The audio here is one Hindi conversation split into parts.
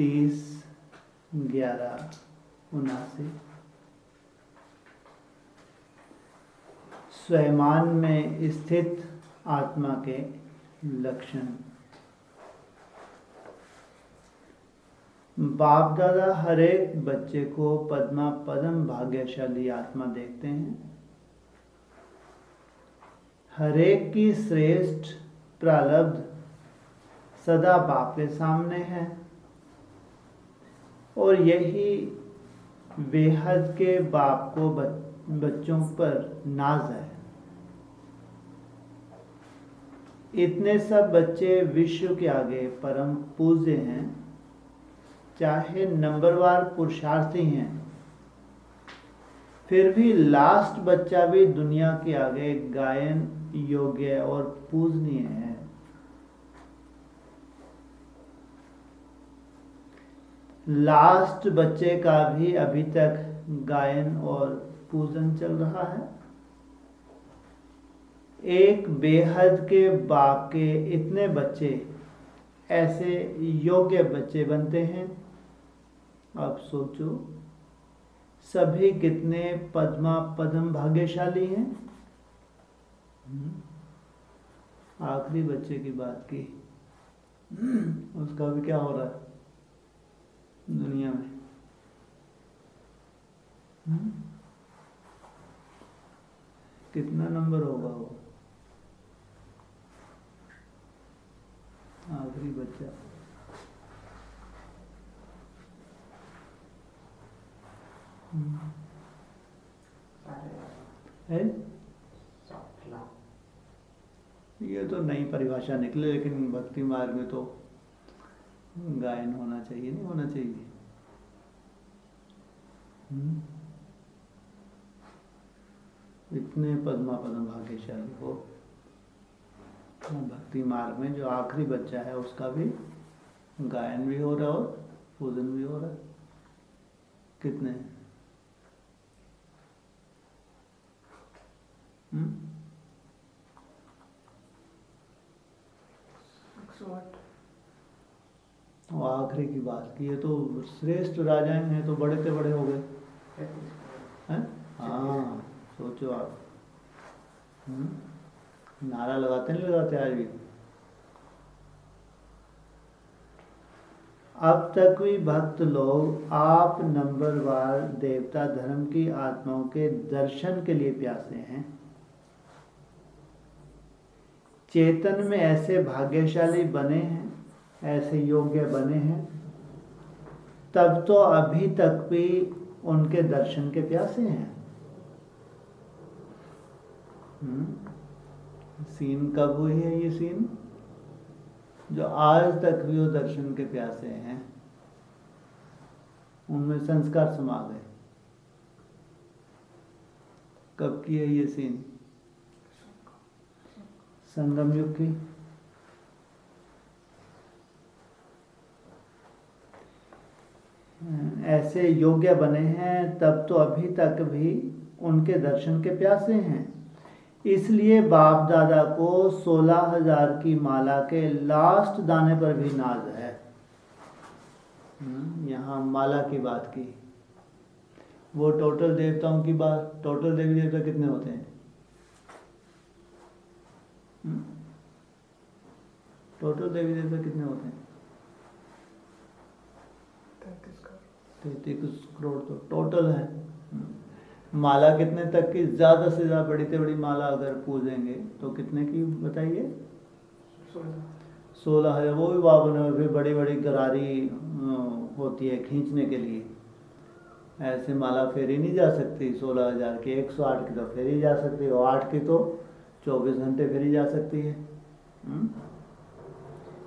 30/11/79। स्वयमान में स्थित आत्मा के लक्षण। बाप दादा हर एक बच्चे को पद्मा पदम भाग्यशाली आत्मा देखते हैं। हर एक की श्रेष्ठ प्रारब्ध सदा बाप के सामने है और यही बेहद के बाप को बच्चों पर नाज है। इतने सब बच्चे विश्व के आगे परम पूज्य हैं, चाहे नंबरवार पुरुषार्थी हैं, फिर भी लास्ट बच्चा भी दुनिया के आगे गायन योग्य और पूजनीय है। लास्ट बच्चे का भी अभी तक गायन और पूजन चल रहा है। एक बेहद के बाप के इतने बच्चे ऐसे योग्य बच्चे बनते हैं। अब सोचो सभी कितने पद्मा पदम भाग्यशाली हैं। आखिरी बच्चे की बात की, उसका भी क्या हो रहा है दुनिया में। कितना नंबर होगा वो आखिरी बच्चा? है ये तो नई परिभाषा निकले, लेकिन भक्ति मार्ग में तो गायन होना चाहिए, नहीं होना चाहिए? इतने पद्मा पद्म भाग्यशाली हो। भक्ति मार्ग में जो आखिरी बच्चा है उसका भी गायन भी हो रहा है और पूजन भी हो रहा है। कितने? आखिरी की बात की है तो श्रेष्ठ राजाएं हैं तो बड़े से बड़े हो गए हैं। हाँ सोचो आप, नारा लगाते नहीं लगाते आज भी? अब तक भी भक्त लोग आप नंबरवार देवता धर्म की आत्माओं के दर्शन के लिए प्यासे हैं। चेतन में ऐसे भाग्यशाली बने हैं, ऐसे योग्य बने हैं, तब तो अभी तक भी उनके दर्शन के प्यासे हैं। सीन कब हुई है ये सीन? जो आज तक भी वो दर्शन के प्यासे हैं, उनमें संस्कार समा गए। कब की है ये सीन? संगम युग की। ऐसे योग्य बने हैं तब तो अभी तक भी उनके दर्शन के प्यासे हैं। इसलिए बाप दादा को 16,000 की माला के लास्ट दाने पर भी नाज है। यहाँ माला की बात की, वो टोटल देवताओं की बात। टोटल देवी देवता कितने होते हैं? टोटल देवी देवता कितने होते हैं? 33 करोड़ तो टोटल है। माला कितने तक की? ज्यादा से ज्यादा बड़ी से बड़ी माला अगर पूजेंगे तो कितने की बताइए? 16,000। वो भी बाबन फिर बड़ी बड़ी गरारी होती है खींचने के लिए। ऐसे माला फेरी नहीं जा सकती 16,000 की। 108 की तो फेरी जा सकती है, और 8 की तो 24 घंटे फेरी जा सकती है।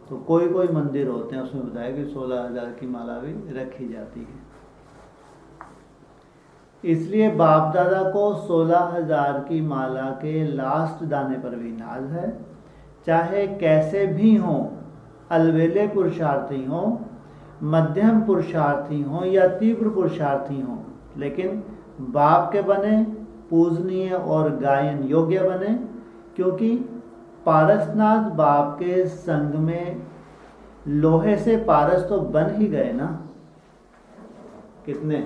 तो कोई कोई मंदिर होते हैं उसमें बताया कि 16,000 की माला भी रखी जाती है। इसलिए बाप दादा को 16,000 की माला के लास्ट दाने पर भी नाज है। चाहे कैसे भी हों, अलवेले पुरुषार्थी हों, मध्यम पुरुषार्थी हों या तीव्र पुरुषार्थी हों, लेकिन बाप के बने, पूजनीय और गायन योग्य बने। क्योंकि पारसनाथ बाप के संग में लोहे से पारस तो बन ही गए ना। कितने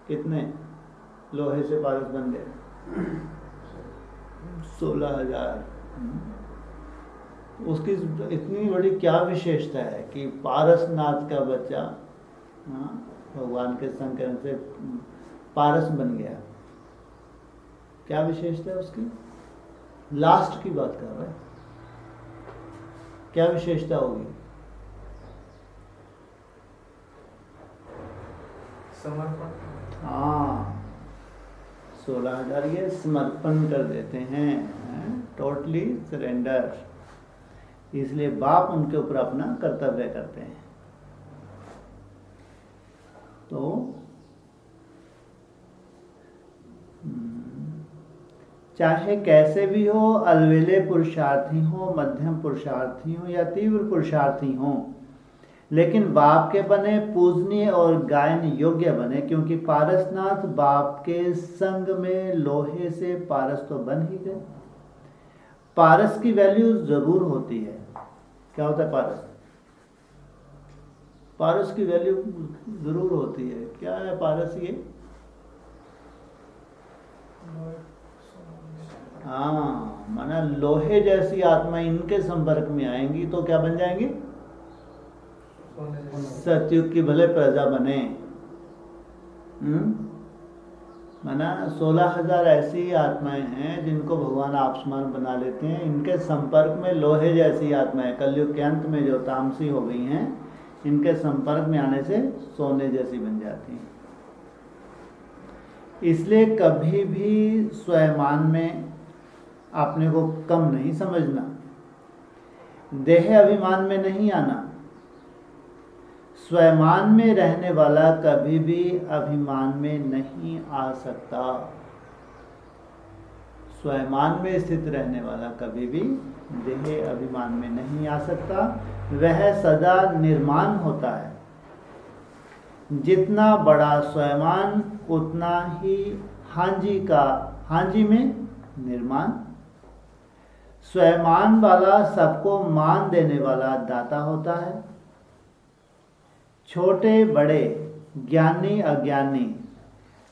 कितने लोहे से पारस बन गए? 16,000। उसकी इतनी बड़ी क्या विशेषता है कि पारसनाथ का बच्चा भगवान के संकरण से पारस बन गया। क्या विशेषता है उसकी? लास्ट की बात कर रहे हैं, क्या विशेषता होगी? समर्पण। हाँ, 16,000 ये समर्पण कर देते हैं, टोटली सरेंडर। इसलिए बाप उनके ऊपर अपना कर्तव्य करते हैं। तो चाहे कैसे भी हो, अलवेले पुरुषार्थी हो, मध्यम पुरुषार्थी हो या तीव्र पुरुषार्थी हो, लेकिन बाप के बने, पूजनीय और गायन योग्य बने, क्योंकि पारसनाथ बाप के संग में लोहे से पारस तो बन ही गए। पारस की वैल्यू जरूर होती है। क्या होता है पारस? पारस की वैल्यू जरूर होती है। क्या है पारस? ये हाँ, माना लोहे जैसी आत्मा इनके संपर्क में आएंगी तो क्या बन जाएंगी? सतयुग की भले प्रजा बने। माना 16,000 ऐसी आत्माएं हैं जिनको भगवान आपसमान बना लेते हैं। इनके संपर्क में लोहे जैसी आत्माएं कलयुग के अंत में जो तामसी हो गई हैं, इनके संपर्क में आने से सोने जैसी बन जाती हैं। इसलिए कभी भी स्वयमान में अपने को कम नहीं समझना, देह अभिमान में नहीं आना। स्वयमान में रहने वाला कभी भी अभिमान में नहीं आ सकता। स्वयमान में स्थित रहने वाला कभी भी देह अभिमान में नहीं आ सकता। वह सदा निर्माण होता है। जितना बड़ा स्वयमान उतना ही हांजी में निर्माण। स्वयमान वाला सबको मान देने वाला दाता होता है। छोटे बड़े, ज्ञानी अज्ञानी,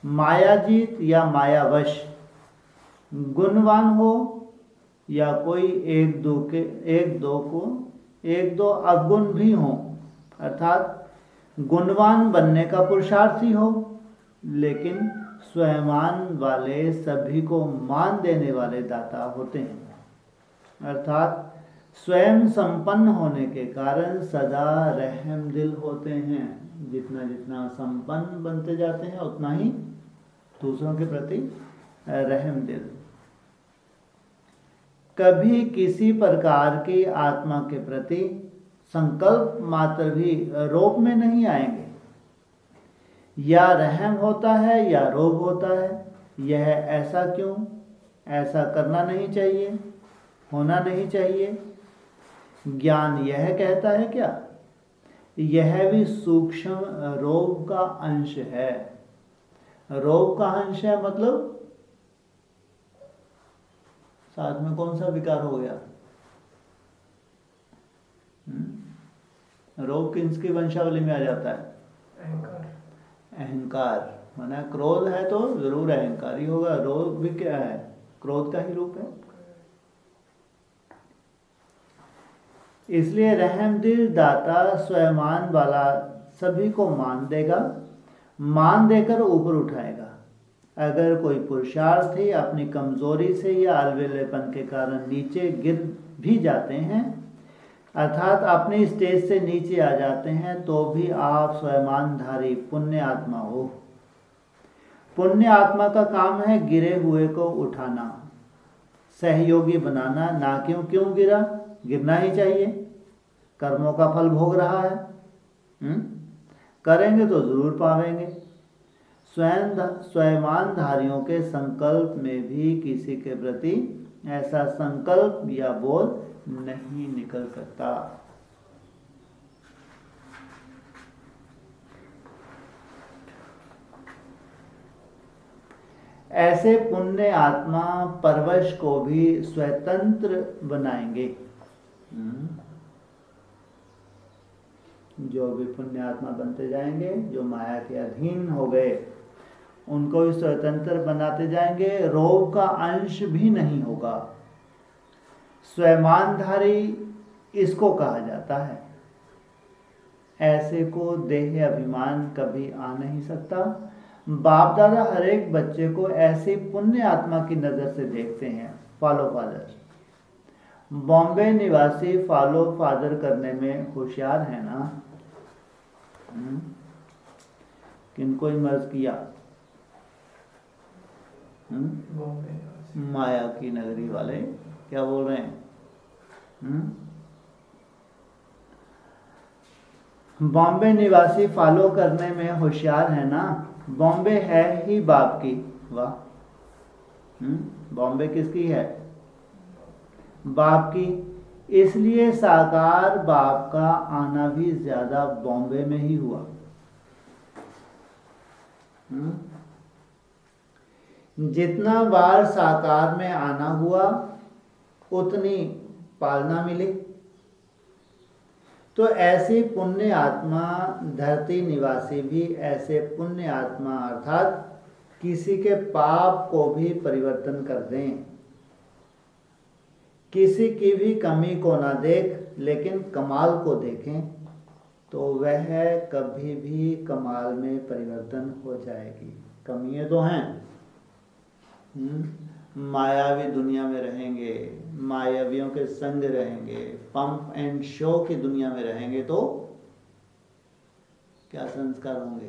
मायाजीत या मायावश, गुणवान हो या कोई एक दो अवगुण भी हो, अर्थात गुणवान बनने का पुरुषार्थी हो, लेकिन स्वयमान वाले सभी को मान देने वाले दाता होते हैं। अर्थात स्वयं संपन्न होने के कारण सदा रहम दिल होते हैं। जितना जितना संपन्न बनते जाते हैं उतना ही दूसरों के प्रति रहम दिल। कभी किसी प्रकार की आत्मा के प्रति संकल्प मात्र भी रोग में नहीं आएंगे। या रहम होता है या रोग होता है। यह ऐसा क्यों? ऐसा करना नहीं चाहिए, होना नहीं चाहिए। ज्ञान यह कहता है क्या? यह भी सूक्ष्म रोग का अंश है। रोग का अंश है मतलब साथ में कौन सा विकार हो गया? रोग किसकी वंशावली में आ जाता है? अहंकार। माना क्रोध है तो जरूर अहंकार ही होगा। रोग भी क्या है? क्रोध का ही रूप है। इसलिए रहमदिल दाता स्वयमान वाला सभी को मान देगा, मान देकर ऊपर उठाएगा। अगर कोई पुरुषार्थी अपनी कमजोरी से या अलवेलेपन के कारण नीचे गिर भी जाते हैं, अर्थात अपनी स्टेज से नीचे आ जाते हैं, तो भी आप स्वयमानधारी पुण्य आत्मा हो। पुण्य आत्मा का काम है गिरे हुए को उठाना, सहयोगी बनाना। ना क्यों गिरा? गिरना ही चाहिए। कर्मों का फल भोग रहा है। करेंगे तो जरूर पावेंगे। स्वयमानधारियों के संकल्प में भी किसी के प्रति ऐसा संकल्प या बोध नहीं निकल सकता। ऐसे पुण्य आत्मा परवश को भी स्वतंत्र बनाएंगे। जो भी पुण्यात्मा बनते जाएंगे, जो माया के अधीन हो गए, उनको भी स्वतंत्र बनाते जाएंगे, रोग का अंश भी नहीं होगा। स्वयंधारी इसको कहा जाता है। ऐसे को देह अभिमान कभी आ नहीं सकता। बाप दादा हर एक बच्चे को ऐसे पुण्य आत्मा की नज़र से देखते हैं। फॉलो फादर, बॉम्बे निवासी फॉलो फादर करने में होशियार है ना? किनको मर्ज किया? माया की नगरी वाले क्या बोल रहे हैं? बॉम्बे निवासी फॉलो करने में होशियार है ना? बॉम्बे है ही बाप की। वाह, बॉम्बे किसकी है? बाप की। इसलिए साकार बाप का आना भी ज्यादा बॉम्बे में ही हुआ। जितना बार साकार में आना हुआ उतनी पालना मिली। तो ऐसी पुण्य आत्मा धरती निवासी भी ऐसे पुण्य आत्मा अर्थात किसी के पाप को भी परिवर्तन कर दें, किसी की भी कमी को ना देख लेकिन कमाल को देखें, तो वह कभी भी कमाल में परिवर्तन हो जाएगी। कमियां तो हैं, मायावी दुनिया में रहेंगे, मायावियों के संग रहेंगे, पंप एंड शो की दुनिया में रहेंगे तो क्या संस्कार होंगे?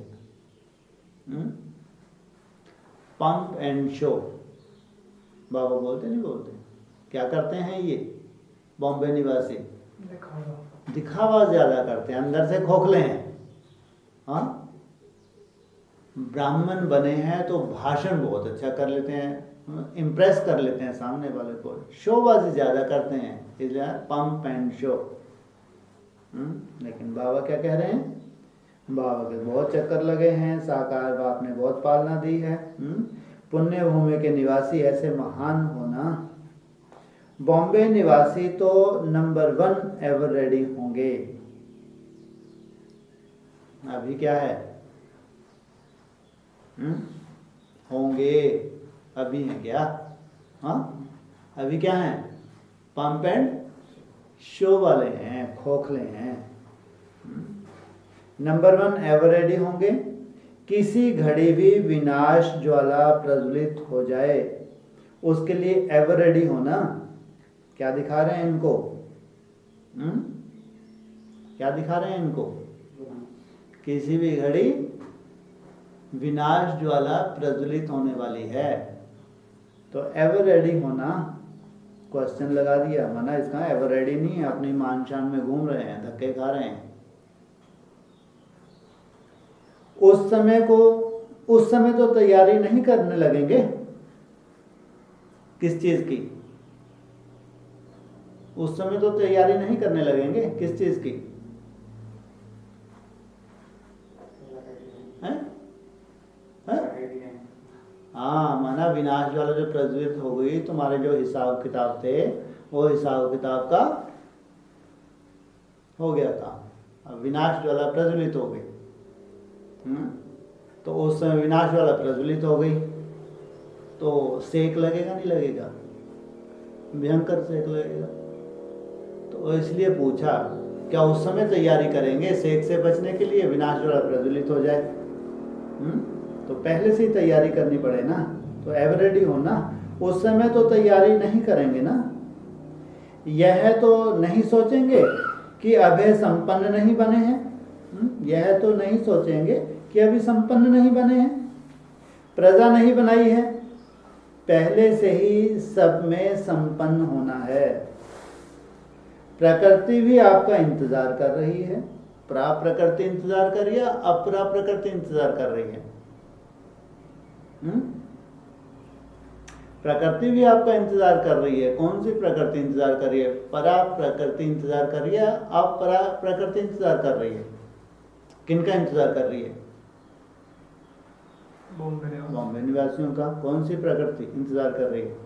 पंप एंड शो बाबा बोलते नहीं बोलते? क्या करते हैं ये बॉम्बे निवासी? दिखावा ज्यादा करते हैं, अंदर से खोखले हैं। हाँ, ब्राह्मण बने हैं तो भाषण बहुत अच्छा कर लेते हैं, इम्प्रेस कर लेते हैं सामने वाले को, शोबाजी ज्यादा करते हैं, इसलिए पंप एंड शो। लेकिन बाबा क्या कह रहे हैं? बाबा के बहुत चक्कर लगे हैं, साकार बाप ने बहुत पालना दी है। पुण्य भूमि के निवासी ऐसे महान होना। बॉम्बे निवासी तो नंबर 1 एवर रेडी होंगे। अभी क्या है? होंगे, अभी है क्या? हाँ, अभी क्या है? पंप एंड शो वाले हैं, खोखले हैं। नंबर 1 एवर रेडी होंगे। किसी घड़ी भी विनाश ज्वाला प्रज्वलित हो जाए उसके लिए एवर रेडी होना। क्या दिखा रहे हैं इनको? क्या दिखा रहे हैं इनको? किसी भी घड़ी विनाश ज्वाला प्रज्वलित होने वाली है, तो एवर रेडी होना। क्वेश्चन लगा दिया, माना इसका एवर रेडी नहीं है, अपनी मान शान में घूम रहे हैं, धक्के खा रहे हैं। उस समय तो तैयारी नहीं करने लगेंगे। किस चीज की? उस समय तो तैयारी नहीं करने लगेंगे। किस चीज की? हाँ, माना विनाश वाला जो प्रज्वलित हो गई, तुम्हारे जो हिसाब किताब थे वो हिसाब किताब का हो गया काम। अब विनाश वाला प्रज्वलित हो गई। तो उस समय विनाश वाला प्रज्वलित हो गई तो सेक लगेगा नहीं लगेगा? भयंकर सेक लगेगा। तो इसलिए पूछा, क्या उस समय तैयारी करेंगे सेक से बचने के लिए, विनाश वाला प्रज्वलित हो जाए? तो पहले से ही तैयारी करनी पड़े ना, तो एवर रेडी हो ना। उस समय तो तैयारी नहीं करेंगे ना। यह तो नहीं सोचेंगे कि अभी संपन्न नहीं बने हैं। यह तो नहीं सोचेंगे कि अभी संपन्न नहीं बने हैं, प्रजा नहीं बनाई है। पहले से ही सब में संपन्न होना है। प्रकृति भी आपका इंतजार कर रही है। प्रा प्रकृति इंतजार कर रही है, अपरा प्रकृति इंतजार कर रही है। प्रकृति भी आपका इंतजार कर रही है। कौन सी प्रकृति इंतजार कर रही है? परा प्रकृति इंतजार कर रही है, अपरा प्रकृति इंतजार कर रही है। किनका इंतजार कर रही है? बॉम्बे निवासियों का। कौन सी प्रकृति इंतजार कर रही है?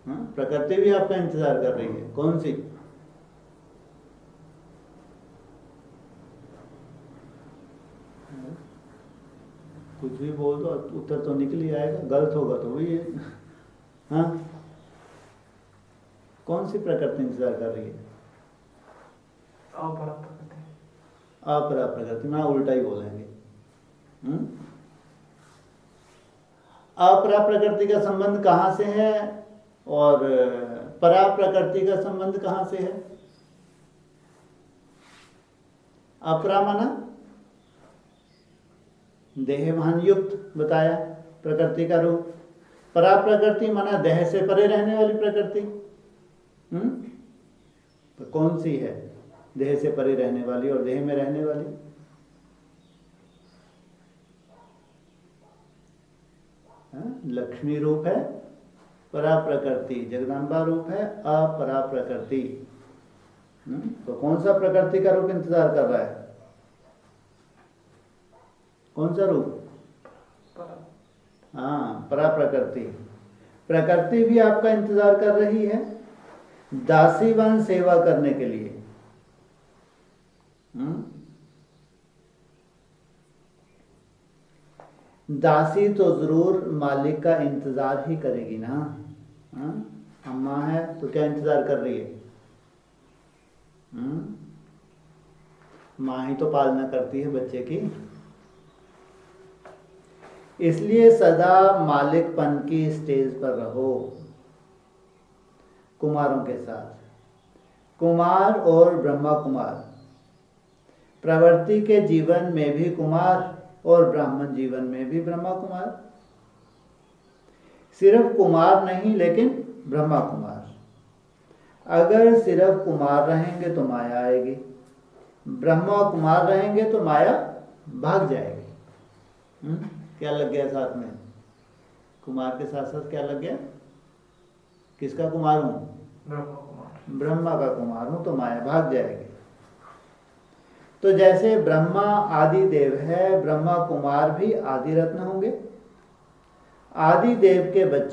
हाँ, प्रकृति भी आपका इंतजार कर रही है। कौन सी? कुछ भी बोल दो, उत्तर तो निकल ही आएगा, गलत होगा तो वही है। हाँ, कौन सी प्रकृति इंतजार कर रही है? अपरा प्रकृति। अपरा प्रकृति, ना उल्टा ही बोलेंगे। अपरा प्रकृति का संबंध कहाँ से है और परा प्रकृति का संबंध कहाँ से है? अपरा माना देहभान युक्त बताया प्रकृति का रूप। परा प्रकृति माना देह से परे रहने वाली प्रकृति। तो कौन सी है देह से परे रहने वाली और देह में रहने वाली? लक्ष्मी रूप है परा प्रकृति, जगदम्बा रूप है अपरा प्रकृति। तो कौन सा प्रकृति का रूप इंतजार कर रहा है? कौन सा रूप? हाँ, परा प्रकृति। प्रकृति भी आपका इंतजार कर रही है दासीवान सेवा करने के लिए। दासी तो जरूर मालिक का इंतजार ही करेगी ना। अम्मा है तो क्या इंतजार कर रही है? माँ ही तो पालना करती है बच्चे की। इसलिए सदा मालिकपन की स्टेज पर रहो कुमारों के साथ। कुमार और ब्रह्मा कुमार, प्रवृत्ति के जीवन में भी कुमार और ब्राह्मण जीवन में भी ब्रह्मा कुमार। सिर्फ कुमार नहीं लेकिन ब्रह्मा कुमार। अगर सिर्फ कुमार रहेंगे तो माया आएगी, ब्रह्मा कुमार रहेंगे तो माया भाग जाएगी। क्या लग गया साथ में? कुमार के साथ साथ क्या लग गया? किसका कुमार हूं? ब्रह्मा कुमार। ब्रह्मा का कुमार हूं तो माया भाग जाएगी। तो जैसे ब्रह्मा आदि देव है, ब्रह्मा कुमार भी आदि रत्न होंगे। आदि देव के बच्चे